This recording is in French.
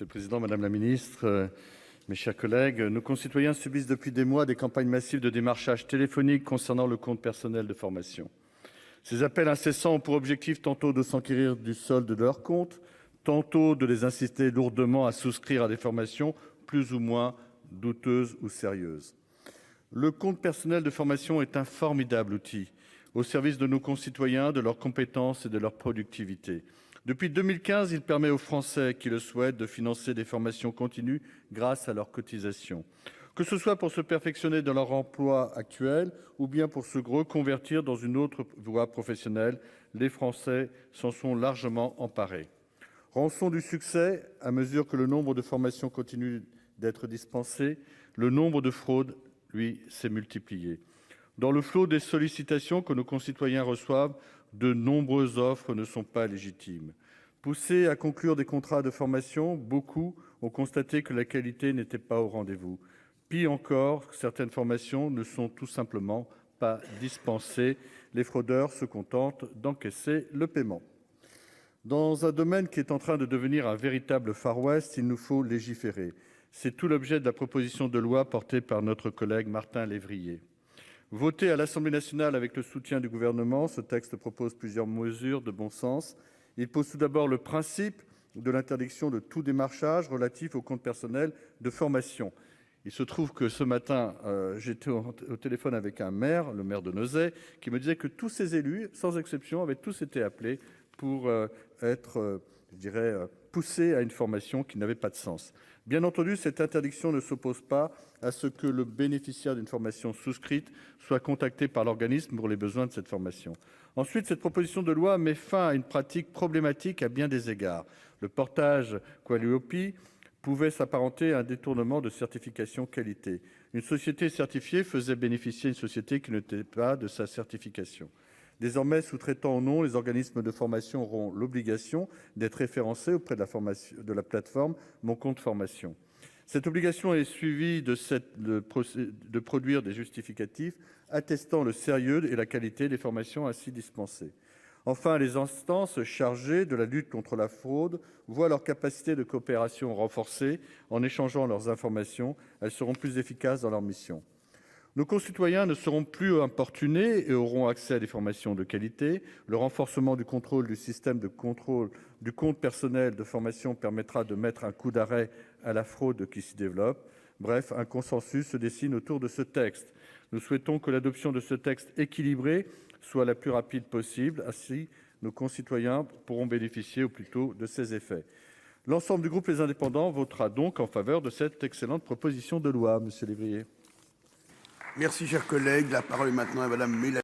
Monsieur le président, madame la ministre, mes chers collègues, nos concitoyens subissent depuis des mois des campagnes massives de démarchage téléphonique concernant le compte personnel de formation. Ces appels incessants ont pour objectif tantôt de s'enquérir du solde de leur compte, tantôt de les inciter lourdement à souscrire à des formations plus ou moins douteuses ou sérieuses. Le compte personnel de formation est un formidable outil au service de nos concitoyens, de leurs compétences et de leur productivité. Depuis 2015, il permet aux Français qui le souhaitent de financer des formations continues grâce à leurs cotisations. Que ce soit pour se perfectionner dans leur emploi actuel ou bien pour se reconvertir dans une autre voie professionnelle, les Français s'en sont largement emparés. Rançon du succès, à mesure que le nombre de formations continue d'être dispensées, le nombre de fraudes, lui, s'est multiplié. Dans le flot des sollicitations que nos concitoyens reçoivent, de nombreuses offres ne sont pas légitimes. Poussés à conclure des contrats de formation, beaucoup ont constaté que la qualité n'était pas au rendez-vous. Pis encore, certaines formations ne sont tout simplement pas dispensées. Les fraudeurs se contentent d'encaisser le paiement. Dans un domaine qui est en train de devenir un véritable Far West, il nous faut légiférer. C'est tout l'objet de la proposition de loi portée par notre collègue Martin Lévrier. Voté à l'Assemblée nationale avec le soutien du gouvernement, ce texte propose plusieurs mesures de bon sens. Il pose tout d'abord le principe de l'interdiction de tout démarchage relatif au compte personnel de formation. Il se trouve que ce matin, j'étais au téléphone avec un maire, le maire de Nozay, qui me disait que tous ces élus, sans exception, avaient tous été appelés pour être, poussés à une formation qui n'avait pas de sens. Bien entendu, cette interdiction ne s'oppose pas à ce que le bénéficiaire d'une formation souscrite soit contacté par l'organisme pour les besoins de cette formation. Ensuite, cette proposition de loi met fin à une pratique problématique à bien des égards. Le portage Qualiopi pouvait s'apparenter à un détournement de certification qualité. Une société certifiée faisait bénéficier une société qui n'était pas de sa certification. Désormais, sous-traitant ou non, les organismes de formation auront l'obligation d'être référencés auprès de la plateforme Mon compte formation. Cette obligation est suivie de produire des justificatifs attestant le sérieux et la qualité des formations ainsi dispensées. Enfin, les instances chargées de la lutte contre la fraude voient leur capacité de coopération renforcée en échangeant leurs informations. Elles seront plus efficaces dans leur mission. Nos concitoyens ne seront plus importunés et auront accès à des formations de qualité. Le renforcement du contrôle du système de contrôle du compte personnel de formation permettra de mettre un coup d'arrêt à la fraude qui s'y développe. Bref, un consensus se dessine autour de ce texte. Nous souhaitons que l'adoption de ce texte équilibré soit la plus rapide possible. Ainsi, nos concitoyens pourront bénéficier au plus tôt de ses effets. L'ensemble du groupe Les Indépendants votera donc en faveur de cette excellente proposition de loi, Monsieur Lévrier. Merci, cher collègue. La parole est maintenant à Madame Mélanie.